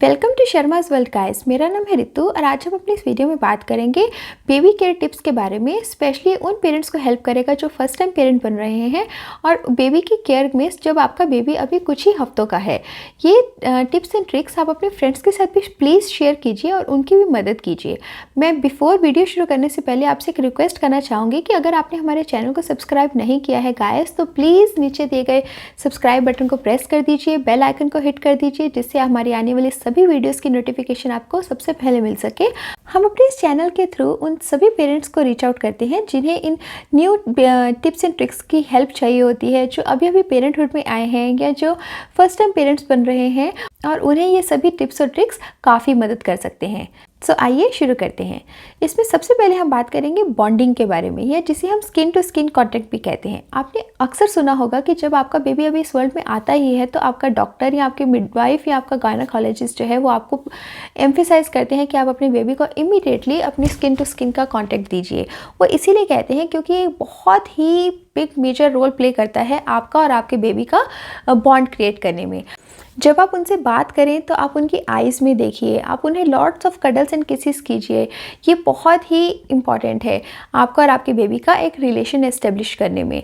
Welcome to Sharma's world guys. मेरा नाम है रितु और आज हम अपनी इस वीडियो में बात करेंगे बेबी केयर टिप्स के बारे में। स्पेशली उन पेरेंट्स को हेल्प करेगा जो फर्स्ट टाइम पेरेंट बन रहे हैं और बेबी की केयर में जब आपका बेबी अभी कुछ ही हफ्तों का है। ये टिप्स एंड ट्रिक्स आप अपने फ्रेंड्स के साथ भी प्लीज़ शेयर कीजिए और उनकी भी मदद कीजिए। मैं बिफोर वीडियो शुरू करने से पहले आपसे एक रिक्वेस्ट करना चाहूँगी कि अगर आपने हमारे चैनल को सब्सक्राइब नहीं किया है गाइस, तो प्लीज़ नीचे दिए गए सब्सक्राइब बटन को प्रेस कर दीजिए, बेल आइकन को हिट कर दीजिए, जिससे हमारी आने वाली सभी वीडियोस की नोटिफिकेशन आपको सबसे पहले मिल सके। हम अपने इस चैनल के थ्रू उन सभी पेरेंट्स को रीच आउट करते हैं जिन्हें इन न्यू टिप्स एंड ट्रिक्स की हेल्प चाहिए होती है, जो अभी अभी पेरेंटहुड में आए हैं या जो फर्स्ट टाइम पेरेंट्स बन रहे हैं, और उन्हें ये सभी टिप्स और ट्रिक्स काफ़ी मदद कर सकते हैं। सो आइए शुरू करते हैं। इसमें सबसे पहले हम बात करेंगे बॉन्डिंग के बारे में, या जिसे हम स्किन टू स्किन कॉन्टैक्ट भी कहते हैं। आपने अक्सर सुना होगा कि जब आपका बेबी अभी इस वर्ल्ड में आता ही है तो आपका डॉक्टर या आपके मिडवाइफ या आपका गायनेकोलॉजिस्ट जो है वो आपको एम्फेसाइज करते हैं कि आप अपने बेबी को इमीडिएटली अपनी स्किन टू स्किन का कॉन्टैक्ट दीजिए। वो इसीलिए कहते हैं क्योंकि ये बहुत ही बिग मेजर रोल प्ले करता है आपका और आपके बेबी का बॉन्ड क्रिएट करने में। जब आप उनसे बात करें तो आप उनकी आइज़ में देखिए, आप उन्हें lots of cuddles and kisses कीजिए। ये बहुत ही इम्पॉर्टेंट है आपका और आपके बेबी का एक रिलेशन एस्टेब्लिश करने में।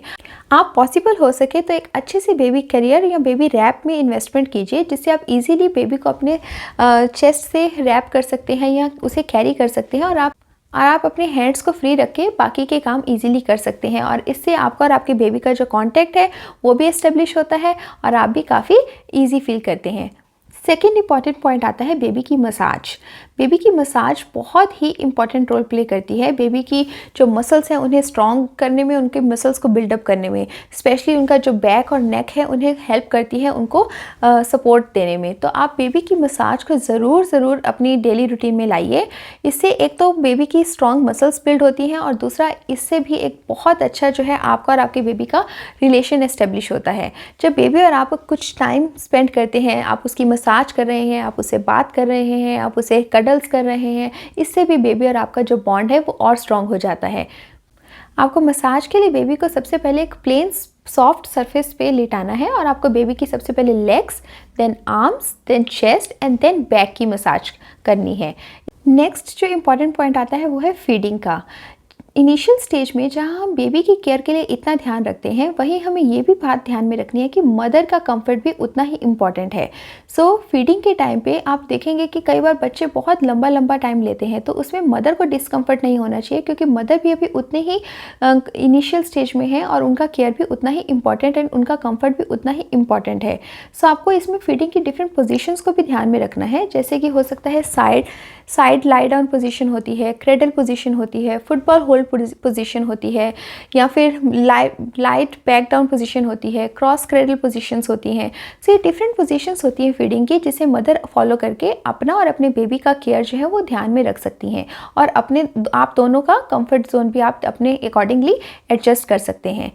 आप पॉसिबल हो सके तो एक अच्छे से बेबी करियर या बेबी रैप में इन्वेस्टमेंट कीजिए, जिससे आप इजीली बेबी को अपने चेस्ट से रैप कर सकते हैं या उसे कैरी कर सकते हैं, और आप अपने हैंड्स को फ्री रख के बाकी के काम इजीली कर सकते हैं। और इससे आपका और आपके बेबी का जो कांटेक्ट है वो भी एस्टेब्लिश होता है और आप भी काफ़ी इजी फील करते हैं। सेकेंड इंपॉर्टेंट पॉइंट आता है बेबी की मसाज। बेबी की मसाज बहुत ही इंपॉर्टेंट रोल प्ले करती है बेबी की जो मसल्स हैं उन्हें स्ट्रॉन्ग करने में, उनके मसल्स को बिल्डअप करने में। स्पेशली उनका जो बैक और नेक है उन्हें हेल्प करती है उनको सपोर्ट देने में। तो आप बेबी की मसाज को ज़रूर अपनी डेली रूटीन में लाइए। इससे एक तो बेबी की स्ट्रॉन्ग मसल्स बिल्ड होती हैं और दूसरा इससे भी एक बहुत अच्छा जो है आपका और आपके बेबी का रिलेशन एस्टेब्लिश होता है। जब बेबी और आप कुछ टाइम स्पेंड करते हैं, आप उसकी मसाज कर रहे हैं, आप उससे बात कर रहे हैं, आप उसे कडल्स कर रहे हैं, इससे भी बेबी और आपका जो बॉन्ड है वो और स्ट्रॉन्ग हो जाता है। आपको मसाज के लिए बेबी को सबसे पहले एक प्लेन सॉफ्ट सरफेस पे लेटाना है और आपको बेबी की सबसे पहले legs, then arms, then chest and then back की मसाज करनी है। नेक्स्ट जो इम्पॉर्टेंट पॉइंट आता है वो है फीडिंग का। इनिशियल स्टेज में जहाँ हम बेबी की केयर के लिए इतना ध्यान रखते हैं, वहीं हमें ये भी बात ध्यान में रखनी है कि मदर का कंफर्ट भी उतना ही इम्पॉर्टेंट है। सो फीडिंग के टाइम पे आप देखेंगे कि कई बार बच्चे बहुत लंबा टाइम लेते हैं, तो उसमें मदर को डिस्कम्फर्ट नहीं होना चाहिए, क्योंकि मदर भी अभी उतने ही इनिशियल स्टेज में है और उनका केयर भी उतना ही इम्पॉर्टेंट है, उनका कम्फर्ट भी उतना ही इम्पॉर्टेंट है। सो आपको इसमें फीडिंग की डिफरेंट पोजिशंस को भी ध्यान में रखना है, जैसे कि हो सकता है साइड लाई डाउन पोजीशन होती है, क्रेडल पोजीशन होती है, फुटबॉल होल्ड पोजीशन होती है, या फिर लाइट बैक डाउन पोजीशन होती है, क्रॉस क्रेडल पोजीशंस होती हैं। सो ये डिफरेंट पोजीशंस होती हैं फीडिंग की, जिसे मदर फॉलो करके अपना और अपने बेबी का केयर जो है वो ध्यान में रख सकती हैं, और आप दोनों का कंफर्ट जोन भी आप अपने अकॉर्डिंगली एडजस्ट कर सकते हैं।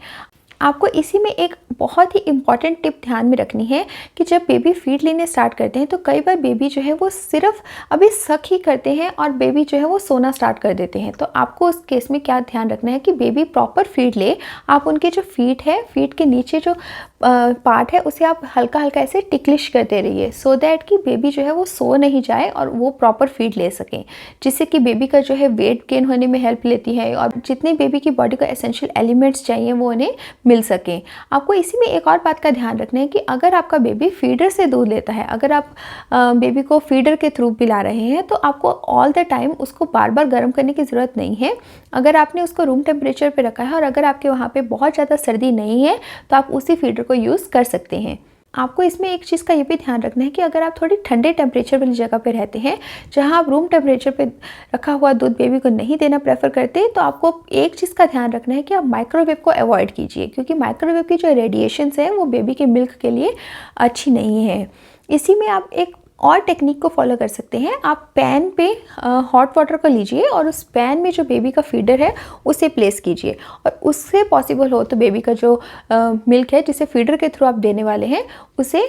आपको इसी में एक बहुत ही इम्पॉर्टेंट टिप ध्यान में रखनी है कि जब बेबी फीड लेने स्टार्ट करते हैं तो कई बार बेबी जो है वो सिर्फ अभी सक ही करते हैं और बेबी जो है वो सोना स्टार्ट कर देते हैं। तो आपको उस केस में क्या ध्यान रखना है कि बेबी प्रॉपर फीड ले। आप उनके जो फीट है, फीट के नीचे जो पार्ट है उसे आप हल्का ऐसे टिकलिश करते रहिए, सो दैट कि बेबी जो है वो सो नहीं जाए और वो प्रॉपर फीड ले सकें, जिससे कि बेबी का जो है वेट गेन होने में हेल्प लेती है और जितने बेबी की बॉडी को एसेंशियल एलिमेंट्स चाहिए वो उन्हें मिल सकें। आपको इसी में एक और बात का ध्यान रखना है कि अगर आपका बेबी फीडर से दूध लेता है, अगर आप बेबी को फीडर के थ्रू पिला रहे हैं, तो आपको ऑल द टाइम उसको बार गर्म करने की ज़रूरत नहीं है। अगर आपने उसको रूम टेम्परेचर पे रखा है और अगर आपके वहाँ पे बहुत ज़्यादा सर्दी नहीं है, तो आप उसी फीडर को यूज़ कर सकते हैं। आपको इसमें एक चीज़ का ये भी ध्यान रखना है कि अगर आप थोड़ी ठंडे टेम्परेचर वाली जगह पे रहते हैं, जहाँ आप रूम टेम्परेचर पे रखा हुआ दूध बेबी को नहीं देना प्रेफर करते, तो आपको एक चीज़ का ध्यान रखना है कि आप माइक्रोवेव को अवॉइड कीजिए, क्योंकि माइक्रोवेव की जो रेडिएशंस हैं वो बेबी के मिल्क के लिए अच्छी नहीं है। इसी में आप एक और टेक्निक को फॉलो कर सकते हैं। आप पैन पे हॉट वाटर को लीजिए और उस पैन में जो बेबी का फीडर है उसे प्लेस कीजिए, और उससे पॉसिबल हो तो बेबी का जो मिल्क है जिसे फीडर के थ्रू आप देने वाले हैं उसे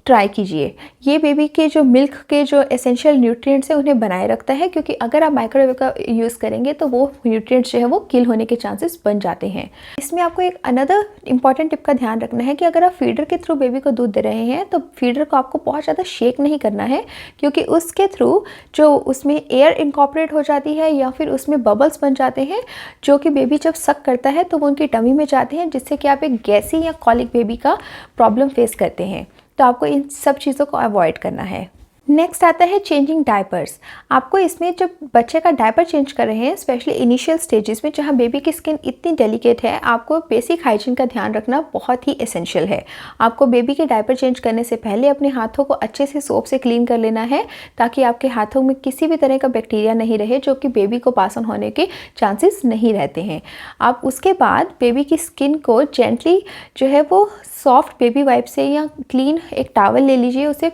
ट्राई कीजिए। ये बेबी के जो मिल्क के जो एसेंशियल न्यूट्रिएंट्स हैं उन्हें बनाए रखता है, क्योंकि अगर आप माइक्रोवेव का यूज़ करेंगे तो वो न्यूट्रिएंट्स जो है वो किल होने के चांसेस बन जाते हैं। इसमें आपको एक अनदर इंपॉर्टेंट टिप का ध्यान रखना है कि अगर आप फीडर के थ्रू बेबी को दूध दे रहे हैं तो फीडर को आपको बहुत ज़्यादा शेक नहीं करना है, क्योंकि उसके थ्रू जो उसमें एयर इनकॉर्पोरेट हो जाती है या फिर उसमें बबल्स बन जाते हैं, जो कि बेबी जब सक करता है तो वो उनकी टमी में जाते हैं, जिससे कि आप एक गैसी या कॉलिक बेबी का प्रॉब्लम फेस करते हैं। तो आपको इन सब चीज़ों को अवॉइड करना है। नेक्स्ट आता है चेंजिंग डायपर्स। आपको इसमें जब बच्चे का डायपर चेंज कर रहे हैं, स्पेशली इनिशियल स्टेजेस में जहाँ बेबी की स्किन इतनी डेलिकेट है, आपको बेसिक हाइजीन का ध्यान रखना बहुत ही एसेंशियल है। आपको बेबी के डायपर चेंज करने से पहले अपने हाथों को अच्छे से सोप से क्लीन कर लेना है, ताकि आपके हाथों में किसी भी तरह का बैक्टीरिया नहीं रहे जो कि बेबी को पास ऑन होने के चांसेस नहीं रहते हैं। आप उसके बाद बेबी की स्किन को जेंटली जो है वो सॉफ्ट बेबी वाइप से या क्लीन एक टॉवल ले लीजिए, उसे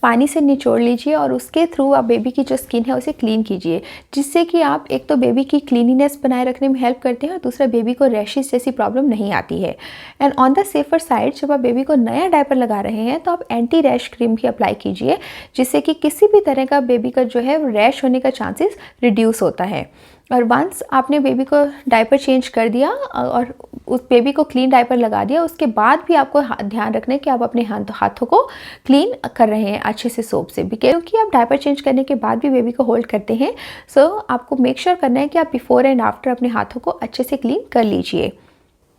पानी से निचोड़ लीजिए और उसके थ्रू आप बेबी की जो स्किन है उसे क्लीन कीजिए, जिससे कि आप एक तो बेबी की क्लीनिनेस बनाए रखने में हेल्प करते हैं और दूसरा बेबी को रैशेस जैसी प्रॉब्लम नहीं आती है। And on the safer side, जब आप बेबी को नया डायपर लगा रहे हैं तो आप एंटी रैश क्रीम भी अप्लाई कीजिए, जिससे कि किसी भी तरह का बेबी का जो है रैश होने का चांसेस रिड्यूस होता है। और वंस आपने बेबी को डायपर चेंज कर दिया और उस बेबी को क्लीन डायपर लगा दिया, उसके बाद भी आपको ध्यान रखना है कि आप अपने हाथों को क्लीन कर रहे हैं अच्छे से सोप से भी, क्योंकि आप डायपर चेंज करने के बाद भी बेबी को होल्ड करते हैं। सो आपको मेक श्योर करना है कि आप बिफोर एंड आफ्टर अपने हाथों को अच्छे से क्लीन कर लीजिए।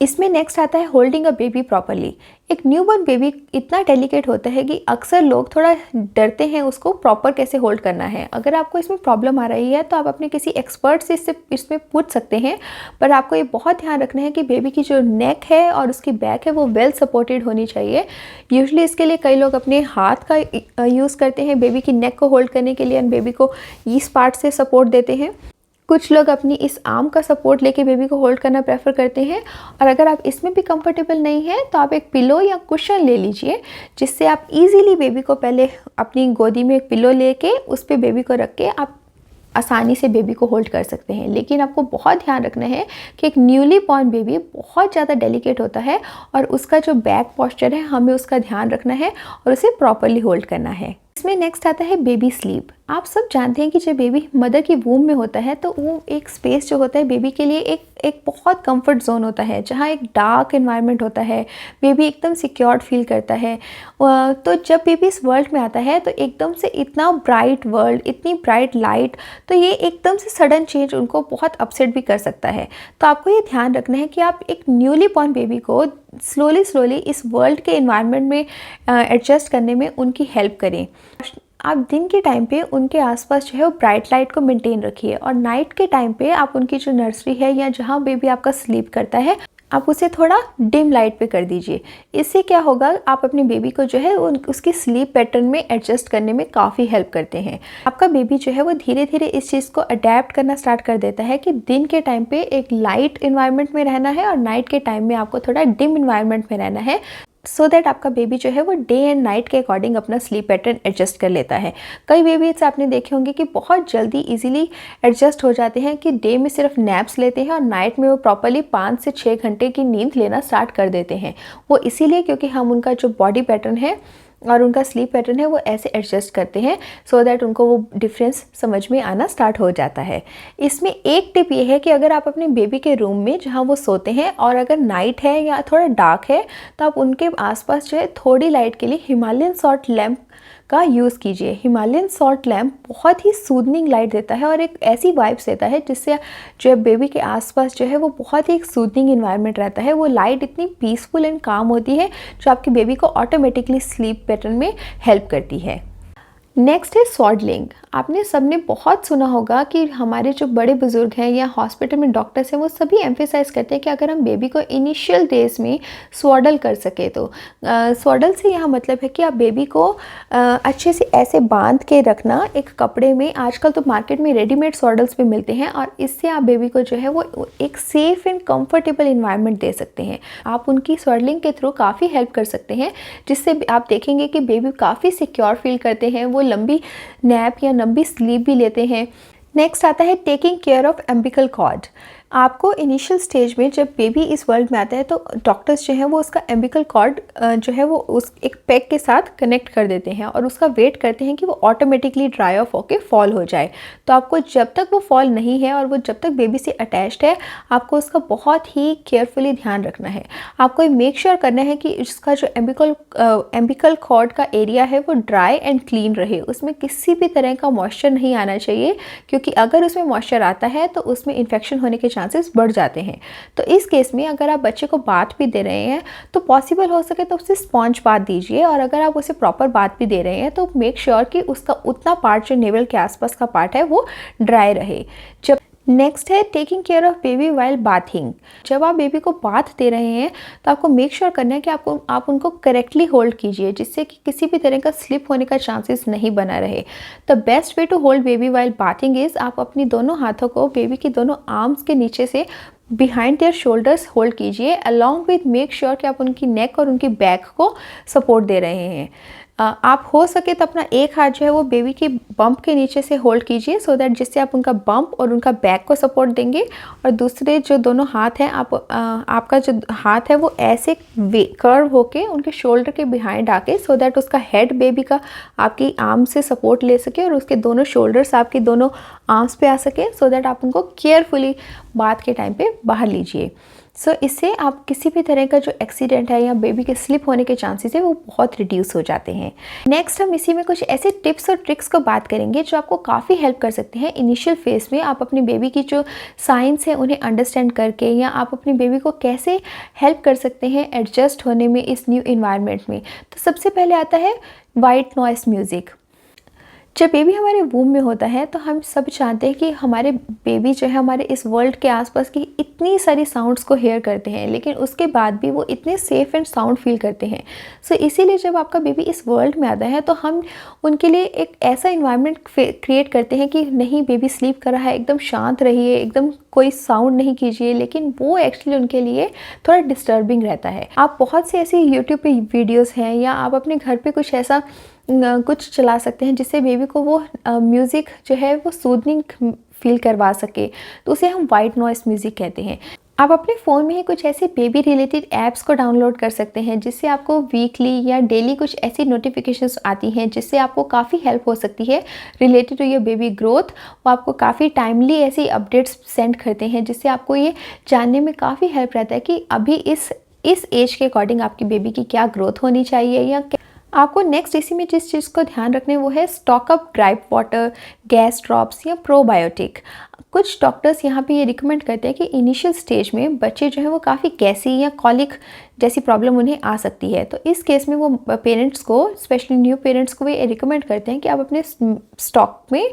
इसमें नेक्स्ट आता है होल्डिंग अ बेबी प्रॉपरली। एक न्यूबॉर्न बेबी इतना डेलिकेट होता है कि अक्सर लोग थोड़ा डरते हैं उसको प्रॉपर कैसे होल्ड करना है। अगर आपको इसमें प्रॉब्लम आ रही है तो आप अपने किसी एक्सपर्ट से इसमें पूछ सकते हैं, पर आपको ये बहुत ध्यान रखना है कि बेबी की जो नेक है और उसकी बैक है वो वेल सपोर्टेड होनी चाहिए। यूजुअली इसके लिए कई लोग अपने हाथ का यूज़ करते हैं बेबी की नेक को होल्ड करने के लिए एंड बेबी को इस पार्ट से सपोर्ट देते हैं। कुछ लोग अपनी इस आर्म का सपोर्ट लेके बेबी को होल्ड करना प्रेफर करते हैं। और अगर आप इसमें भी कंफर्टेबल नहीं है तो आप एक पिलो या कुशन ले लीजिए, जिससे आप इजीली बेबी को पहले अपनी गोदी में एक पिलो लेके उस पर बेबी को रख के आप आसानी से बेबी को होल्ड कर सकते हैं। लेकिन आपको बहुत ध्यान रखना है कि एक न्यूली बॉर्न बेबी बहुत ज़्यादा डेलिकेट होता है और उसका जो बैक पोस्चर है हमें उसका ध्यान रखना है और उसे प्रॉपरली होल्ड करना है। इसमें नेक्स्ट आता है बेबी स्लीप। आप सब जानते हैं कि जब बेबी मदर की वूम में होता है तो वो एक स्पेस जो होता है बेबी के लिए एक बहुत कंफर्ट जोन होता है, जहाँ एक डार्क एनवायरनमेंट होता है, बेबी एकदम सिक्योर्ड फील करता है। तो जब बेबी इस वर्ल्ड में आता है तो एकदम से इतना ब्राइट वर्ल्ड, इतनी ब्राइट लाइट, तो ये एकदम से सडन चेंज उनको बहुत अपसेट भी कर सकता है। तो आपको ये ध्यान रखना है कि आप एक न्यूली बॉर्न बेबी को स्लोली इस वर्ल्ड के एनवायरनमेंट में एडजस्ट करने में उनकी हेल्प करें। आप दिन के टाइम पे उनके आसपास जो है वो ब्राइट लाइट को मेंटेन रखिए और नाइट के टाइम पे आप उनकी जो नर्सरी है या जहाँ बेबी आपका स्लीप करता है आप उसे थोड़ा डिम लाइट पे कर दीजिए। इससे क्या होगा, आप अपने बेबी को जो है उसकी स्लीप पैटर्न में एडजस्ट करने में काफ़ी हेल्प करते हैं। आपका बेबी जो है वो धीरे धीरे इस चीज़ को अडेप्ट करना स्टार्ट कर देता है कि दिन के टाइम पे एक लाइट इन्वायरमेंट में रहना है और नाइट के टाइम में आपको थोड़ा डिम इन्वायरमेंट में रहना है, सो दैट आपका बेबी जो है वो डे एंड नाइट के अकॉर्डिंग अपना स्लीप पैटर्न एडजस्ट कर लेता है। कई बेबीज आपने देखे होंगे कि बहुत जल्दी इजीली एडजस्ट हो जाते हैं कि डे में सिर्फ नैप्स लेते हैं और नाइट में वो प्रॉपरली 5 से 6 घंटे की नींद लेना स्टार्ट कर देते हैं। वो इसीलिए क्योंकि हम उनका जो बॉडी पैटर्न है और उनका स्लीप पैटर्न है वो ऐसे एडजस्ट करते हैं सो दैट उनको वो डिफरेंस समझ में आना स्टार्ट हो जाता है। इसमें एक टिप ये है कि अगर आप अपने बेबी के रूम में जहाँ वो सोते हैं और अगर नाइट है या थोड़ा डार्क है तो आप उनके आसपास जो है थोड़ी लाइट के लिए हिमालयन सॉल्ट लैम्प का यूज़ कीजिए। हिमालयन सॉल्ट लैम्प बहुत ही सूदनिंग लाइट देता है और एक ऐसी वाइब्स देता है जिससे जो बेबी के आसपास जो है वो बहुत ही एक सूदनिंग इन्वायरमेंट रहता है। वो लाइट इतनी पीसफुल एंड काम होती है जो आपके बेबी को ऑटोमेटिकली स्लीप पैटर्न में हेल्प करती है। नेक्स्ट है स्वॉडलिंग। आपने सबने बहुत सुना होगा कि हमारे जो बड़े बुजुर्ग हैं या हॉस्पिटल में डॉक्टर्स हैं वो सभी एम्फेसाइज करते हैं कि अगर हम बेबी को इनिशियल डेज में स्वॉडल कर सके तो स्वॉडल से यहाँ मतलब है कि आप बेबी को अच्छे से ऐसे बांध के रखना एक कपड़े में। आजकल तो मार्केट में रेडीमेड स्वॉडल्स भी मिलते हैं और इससे आप बेबी को जो है वो एक safe and comfortable environment they सकते हैं। आप उनकी स्वॉडलिंग के थ्रू काफ़ी हेल्प कर सकते हैं, जिससे आप देखेंगे कि बेबी काफ़ी सिक्योर फील करते हैं, वो लंबी नैप या लंबी स्लीप भी लेते हैं। नेक्स्ट आता है taking care of umbilical cord. आपको इनिशियल स्टेज में जब बेबी इस वर्ल्ड में आता है तो डॉक्टर्स जो हैं वो उसका एम्बिकल कॉर्ड जो है वो उस एक पैक के साथ कनेक्ट कर देते हैं और उसका वेट करते हैं कि वो ऑटोमेटिकली ड्राई ऑफ होके फॉल हो जाए। तो आपको जब तक वो फॉल नहीं है और वो जब तक बेबी से अटैच्ड है, आपको उसका बहुत ही केयरफुली ध्यान रखना है। आपको मेक श्योर करना है कि इसका जो एम्बिकल कॉर्ड का एरिया है वो ड्राई एंड क्लीन रहे, उसमें किसी भी तरह का मॉइस्चर नहीं आना चाहिए, क्योंकि अगर उसमें मॉइस्चर आता है तो उसमें इन्फेक्शन होने के चांसेस बढ़ जाते हैं। तो इस केस में अगर आप बच्चे को बाथ भी दे रहे हैं तो पॉसिबल हो सके तो उसे स्पॉन्ज बाथ दीजिए, और अगर आप उसे प्रॉपर बाथ भी दे रहे हैं तो मेक श्योर कि उसका उतना पार्ट जो नेवल के आसपास का पार्ट है वो ड्राई रहे। जब नेक्स्ट है taking care of baby while bathing. जब आप बेबी को बाथ दे रहे हैं तो आपको मेक श्योर करना है कि आप उनको करेक्टली होल्ड कीजिए, जिससे कि किसी भी तरह का स्लिप होने का चांसेस नहीं बना रहे। The best way to hold baby while bathing is, आप अपनी दोनों हाथों को बेबी की दोनों आर्म्स के नीचे से बिहाइंड देयर शोल्डर्स होल्ड कीजिए, अलॉन्ग विद मेक श्योर कि आप उनकी नेक और उनकी बैक को सपोर्ट दे रहे हैं। आप हो सके तो अपना एक हाथ जो है वो बेबी के बम्प के नीचे से होल्ड कीजिए, सो दैट जिससे आप उनका बम्प और उनका बैक को सपोर्ट देंगे, और दूसरे जो दोनों हाथ हैं आपका जो हाथ है वो ऐसे कर्व होके उनके शोल्डर के बिहाइंड आके, सो दैट उसका हेड बेबी का आपकी आर्म से सपोर्ट ले सके और उसके दोनों शोल्डर्स आपकी दोनों आर्म्स पे आ सके, सो दैट आप उनको केयरफुली बाथ के टाइम पे बाहर लीजिए। सो इससे आप किसी भी तरह का जो एक्सीडेंट है या बेबी के स्लिप होने के चांसेस है वो बहुत रिड्यूस हो जाते हैं। नेक्स्ट हम इसी में कुछ ऐसे टिप्स और ट्रिक्स को बात करेंगे जो आपको काफ़ी हेल्प कर सकते हैं इनिशियल फेज में। आप अपने बेबी की जो साइंस है उन्हें अंडरस्टैंड करके, या आप अपने बेबी को कैसे हेल्प कर सकते हैं एडजस्ट होने में इस न्यू इन्वायरमेंट में। तो सबसे पहले आता है वाइट नॉइस म्यूज़िक। जब बेबी हमारे वूम में होता है तो हम सब चाहते हैं कि हमारे बेबी जो है हमारे इस वर्ल्ड के आसपास की इतनी सारी साउंड्स को हेयर करते हैं, लेकिन उसके बाद भी वो इतने सेफ़ एंड साउंड फील करते हैं। सो इसीलिए जब आपका बेबी इस वर्ल्ड में आता है तो हम उनके लिए एक ऐसा इन्वायरमेंट क्रिएट करते हैं कि नहीं, बेबी स्लीप कर रहा है, एकदम शांत रहिए, एकदम कोई साउंड नहीं कीजिए, लेकिन वो एक्चुअली उनके लिए थोड़ा डिस्टर्बिंग रहता है। आप बहुत से ऐसी यूट्यूब पे वीडियोस हैं, या आप अपने घर पे कुछ ऐसा कुछ चला सकते हैं जिससे बेबी को वो म्यूज़िक जो है वो सूदनिंग फील करवा सके, तो उसे हम वाइट नॉइस म्यूज़िक कहते हैं। आप अपने फ़ोन में ही कुछ ऐसे बेबी रिलेटेड ऐप्स को डाउनलोड कर सकते हैं जिससे आपको वीकली या डेली कुछ ऐसी नोटिफिकेशंस आती हैं जिससे आपको काफ़ी हेल्प हो सकती है related to your baby growth. वो आपको काफ़ी टाइमली ऐसी अपडेट्स सेंड करते हैं जिससे आपको ये जानने में काफ़ी हेल्प रहता है कि अभी इस एज के अकॉर्डिंग आपकी बेबी की क्या ग्रोथ होनी चाहिए। या आपको नेक्स्ट इसी में जिस चीज़ को ध्यान रखना है वो है stock up dry water, gas drops या प्रोबायोटिक। कुछ डॉक्टर्स यहाँ पे ये रिकमेंड करते हैं कि इनिशियल स्टेज में बच्चे जो हैं वो काफ़ी गैसी या कॉलिक जैसी प्रॉब्लम उन्हें आ सकती है, तो इस केस में वो पेरेंट्स को, स्पेशली न्यू पेरेंट्स को, ये रिकमेंड करते हैं कि आप अपने स्टॉक में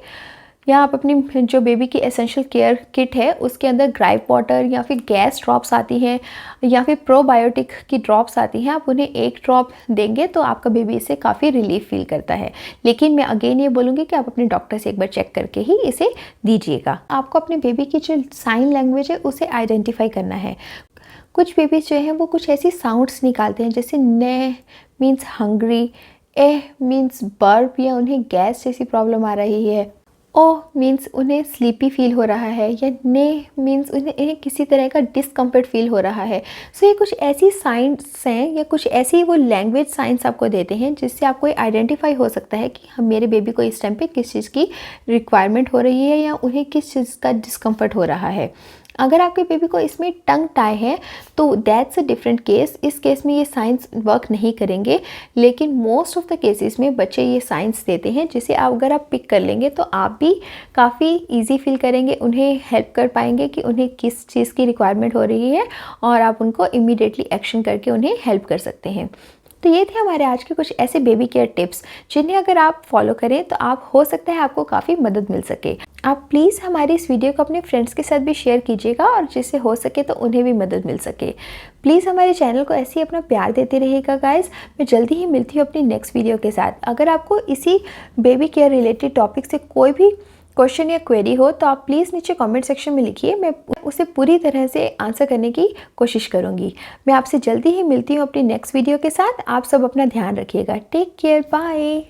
या आप अपनी जो बेबी की एसेंशियल केयर किट है उसके अंदर ग्राइप वाटर या फिर गैस ड्रॉप्स आती हैं या फिर प्रोबायोटिक की ड्रॉप्स आती हैं, आप उन्हें एक ड्रॉप देंगे तो आपका बेबी इससे काफ़ी रिलीफ फील करता है। लेकिन मैं अगेन ये बोलूँगी कि आप अपने डॉक्टर से एक बार चेक करके ही इसे दीजिएगा। आपको अपने बेबी की जो साइन लैंग्वेज है उसे आइडेंटिफाई करना है। कुछ बेबीज जो हैं वो कुछ ऐसी साउंड्स निकालते हैं जैसे ने मीन्स हंग्री, ए मीन्स बर्प या उन्हें गैस जैसी प्रॉब्लम आ रही है, ओ मीन्स उन्हें स्लीपी फील हो रहा है, या ने मीन्स उन्हें किसी तरह का डिस्कम्फर्ट फील हो रहा है। सो ये कुछ ऐसी साइंस हैं या कुछ ऐसी वो लैंग्वेज साइंस आपको देते हैं जिससे आपको ये आइडेंटिफाई हो सकता है कि हम मेरे बेबी को इस टाइम पे किस चीज़ की रिक्वायरमेंट हो रही है या उन्हें किस चीज़ का डिस्कम्फर्ट हो रहा है। अगर आपके बेबी को इसमें टंग टाई है तो दैट्स अ डिफरेंट केस। इस केस में ये साइंस वर्क नहीं करेंगे, लेकिन मोस्ट ऑफ द केसेस में बच्चे ये साइंस देते हैं जिसे अगर आप पिक कर लेंगे तो आप भी काफ़ी इजी फील करेंगे, उन्हें हेल्प कर पाएंगे कि उन्हें किस चीज़ की रिक्वायरमेंट हो रही है और आप उनको इमीडिएटली एक्शन करके उन्हें हेल्प कर सकते हैं। तो ये थे हमारे आज के कुछ ऐसे बेबी केयर टिप्स जिन्हें अगर आप फॉलो करें तो आप हो सकता है आपको काफ़ी मदद मिल सके। आप प्लीज़ हमारी इस वीडियो को अपने फ्रेंड्स के साथ भी शेयर कीजिएगा और जिससे हो सके तो उन्हें भी मदद मिल सके। प्लीज़ हमारे चैनल को ऐसे ही अपना प्यार देते रहिएगा गाइस। मैं जल्दी ही मिलती हूँ अपनी नेक्स्ट वीडियो के साथ। अगर आपको इसी बेबी केयर रिलेटेड टॉपिक से कोई भी क्वेश्चन या क्वेरी हो तो आप प्लीज़ नीचे कमेंट सेक्शन में लिखिए, मैं उसे पूरी तरह से आंसर करने की कोशिश करूँगी। मैं आपसे जल्दी ही मिलती हूँ अपनी नेक्स्ट वीडियो के साथ। आप सब अपना ध्यान रखिएगा। Take care, bye.